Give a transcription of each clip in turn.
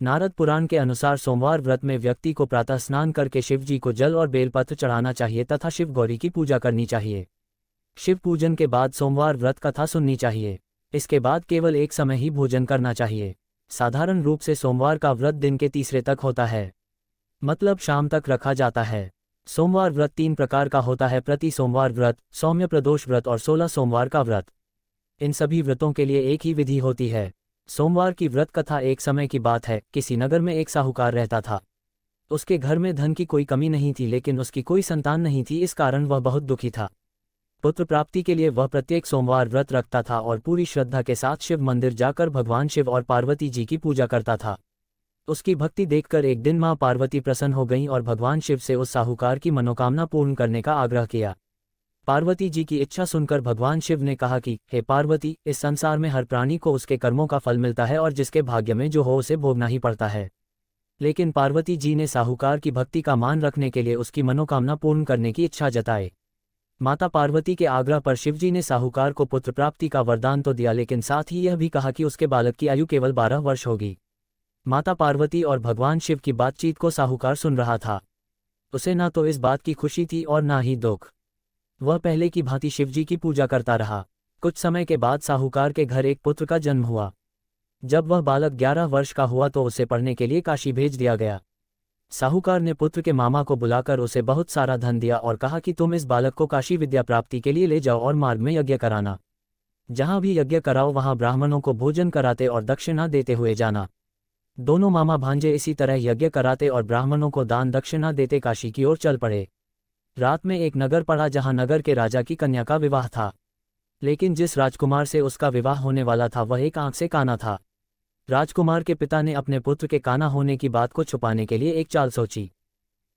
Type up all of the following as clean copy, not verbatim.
नारद पुराण के अनुसार सोमवार व्रत में व्यक्ति को प्रातः स्नान करके शिव जी को जल और बेलपत्र चढ़ाना चाहिए तथा शिव गौरी की पूजा करनी चाहिए। शिव पूजन के बाद सोमवार व्रत कथा सुननी चाहिए। इसके बाद केवल एक समय ही भोजन करना चाहिए। साधारण रूप से सोमवार का व्रत दिन के तीसरे तक होता है, मतलब शाम तक रखा जाता है। सोमवार व्रत 3 प्रकार का होता है: प्रति सोमवार व्रत, सौम्य प्रदोष व्रत और 16 सोमवार का व्रत। इन सभी व्रतों के लिए एक ही विधि होती है। सोमवार की व्रत कथा एक समय की बात है। किसी नगर में एक साहूकार रहता था। उसके घर में धन की कोई कमी नहीं थी, लेकिन उसकी कोई संतान नहीं थी। इस कारण वह बहुत दुखी था। पुत्र प्राप्ति के लिए वह प्रत्येक सोमवार व्रत रखता था और पूरी श्रद्धा के साथ शिव मंदिर जाकर भगवान शिव और पार्वती जी की पूजा करता था। उसकी भक्ति देखकर एक दिन मां पार्वती प्रसन्न हो गईं और भगवान शिव से उस साहूकार की मनोकामना पूर्ण करने का आग्रह किया। पार्वती जी की इच्छा सुनकर भगवान शिव ने कहा कि हे पार्वती, इस संसार में हर प्राणी को उसके कर्मों का फल मिलता है और जिसके भाग्य में जो हो उसे भोगना ही पड़ता है। लेकिन पार्वती जी ने साहूकार की भक्ति का मान रखने के लिए उसकी मनोकामना पूर्ण करने की इच्छा जताई। माता पार्वती के आग्रह पर शिवजी ने साहूकार को पुत्र प्राप्ति का वरदान तो दिया, लेकिन साथ ही यह भी कहा कि उसके बालक की आयु केवल 12 वर्ष होगी। माता पार्वती और भगवान शिव की बातचीत को साहूकार सुन रहा था। उसे ना तो इस बात की खुशी थी और ना ही दुख। वह पहले की भांति शिवजी की पूजा करता रहा। कुछ समय के बाद साहूकार के घर एक पुत्र का जन्म हुआ। जब वह बालक 11 वर्ष का हुआ तो उसे पढ़ने के लिए काशी भेज दिया गया। साहूकार ने पुत्र के मामा को बुलाकर उसे बहुत सारा धन दिया और कहा कि तुम इस बालक को काशी विद्या प्राप्ति के लिए ले जाओ और मार्ग में यज्ञ कराना। जहां भी यज्ञ कराओ वहां ब्राह्मणों को भोजन कराते और दक्षिणा देते हुए जाना। दोनों मामा भांजे इसी तरह यज्ञ कराते और ब्राह्मणों को दान दक्षिणा देते काशी की ओर चल पड़े। रात में एक नगर पड़ा जहां नगर के राजा की कन्या का विवाह था, लेकिन जिस राजकुमार से उसका विवाह होने वाला था वह एक आंख से काना था। राजकुमार के पिता ने अपने पुत्र के काना होने की बात को छुपाने के लिए एक चाल सोची।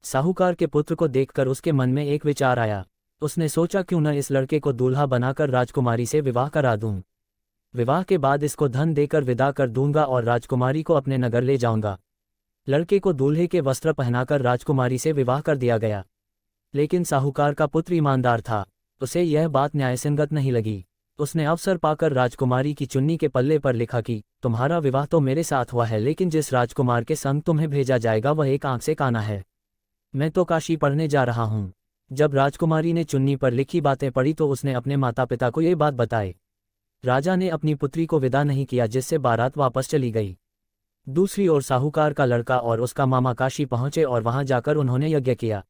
साहूकार के पुत्र को देखकर उसके मन में एक विचार आया। उसने सोचा क्यों न इस लड़के को दूल्हा बनाकर राजकुमारी से विवाह करा दूं। विवाह के बाद इसको धन देकर विदा कर दूंगा और राजकुमारी को अपने नगर ले जाऊंगा। लड़के को दूल्हे के वस्त्र पहनाकर राजकुमारी से विवाह कर दिया गया। लेकिन साहूकार का पुत्र ईमानदार था। उसे यह बात न्यायसंगत नहीं लगी। उसने अवसर पाकर राजकुमारी की चुन्नी के पल्ले पर लिखा कि तुम्हारा विवाह तो मेरे साथ हुआ है, लेकिन जिस राजकुमार के संग तुम्हें भेजा जाएगा वह एक आंख से काना है। मैं तो काशी पढ़ने जा रहा हूँ। जब राजकुमारी ने चुन्नी पर लिखी बातें पढ़ी तो उसने अपने माता पिता को ये बात बताई। राजा ने अपनी पुत्री को विदा नहीं किया, जिससे बारात वापस चली गई। दूसरी ओर साहूकार का लड़का और उसका मामा काशी पहुंचे और वहां जाकर उन्होंने यज्ञ किया।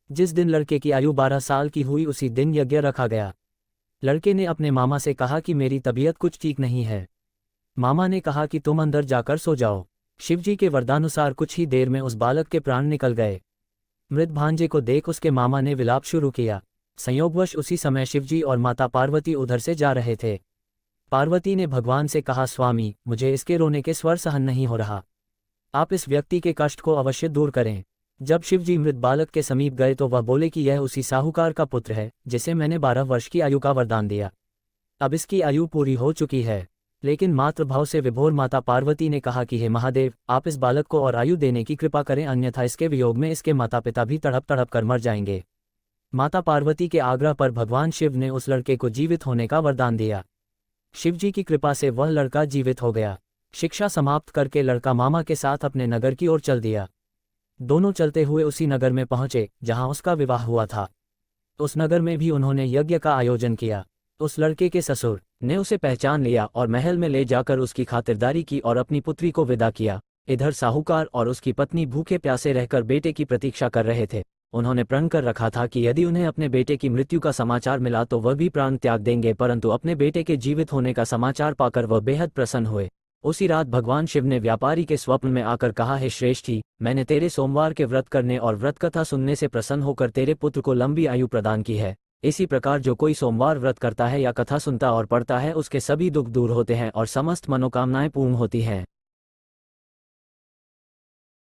जिस दिन लड़के की आयु 12 साल की हुई उसी दिन यज्ञ रखा गया। लड़के ने अपने मामा से कहा कि मेरी तबीयत कुछ ठीक नहीं है। मामा ने कहा कि तुम अंदर जाकर सो जाओ। शिवजी के वरदानुसार कुछ ही देर में उस बालक के प्राण निकल गए। मृत भांजे को देख उसके मामा ने विलाप शुरू किया। संयोगवश उसी समय शिवजी और माता पार्वती उधर से जा रहे थे। पार्वती ने भगवान से कहा, स्वामी, मुझे इसके रोने के स्वर सहन नहीं हो रहा। आप इस व्यक्ति के कष्ट को अवश्य दूर करें। जब शिवजी मृत बालक के समीप गए तो वह बोले कि यह उसी साहूकार का पुत्र है जिसे मैंने 12 वर्ष की आयु का वरदान दिया। अब इसकी आयु पूरी हो चुकी है। लेकिन मातृभाव से विभोर माता पार्वती ने कहा कि हे महादेव, आप इस बालक को और आयु देने की कृपा करें, अन्यथा इसके वियोग में इसके माता पिता भी तड़प तड़प कर मर जाएंगे। माता पार्वती के आग्रह पर भगवान शिव ने उस लड़के को जीवित होने का वरदान दिया। शिवजी की कृपा से वह लड़का जीवित हो गया। शिक्षा समाप्त करके लड़का मामा के साथ अपने नगर की ओर चल दिया। दोनों चलते हुए उसी नगर में पहुंचे जहां उसका विवाह हुआ था। उस नगर में भी उन्होंने यज्ञ का आयोजन किया। उस लड़के के ससुर ने उसे पहचान लिया और महल में ले जाकर उसकी खातिरदारी की और अपनी पुत्री को विदा किया। इधर साहूकार और उसकी पत्नी भूखे प्यासे रहकर बेटे की प्रतीक्षा कर रहे थे। उन्होंने प्रण कर रखा था कि यदि उन्हें अपने बेटे की मृत्यु का समाचार मिला तो वह भी प्राण त्याग देंगे, परंतु अपने बेटे के जीवित होने का समाचार पाकर वह बेहद प्रसन्न हुए। उसी रात भगवान शिव ने व्यापारी के स्वप्न में आकर कहा, हे श्रेष्ठी, मैंने तेरे सोमवार के व्रत करने और व्रत कथा सुनने से प्रसन्न होकर तेरे पुत्र को लंबी आयु प्रदान की है। इसी प्रकार जो कोई सोमवार व्रत करता है या कथा सुनता और पढ़ता है उसके सभी दुख दूर होते हैं और समस्त मनोकामनाएं पूर्ण होती हैं।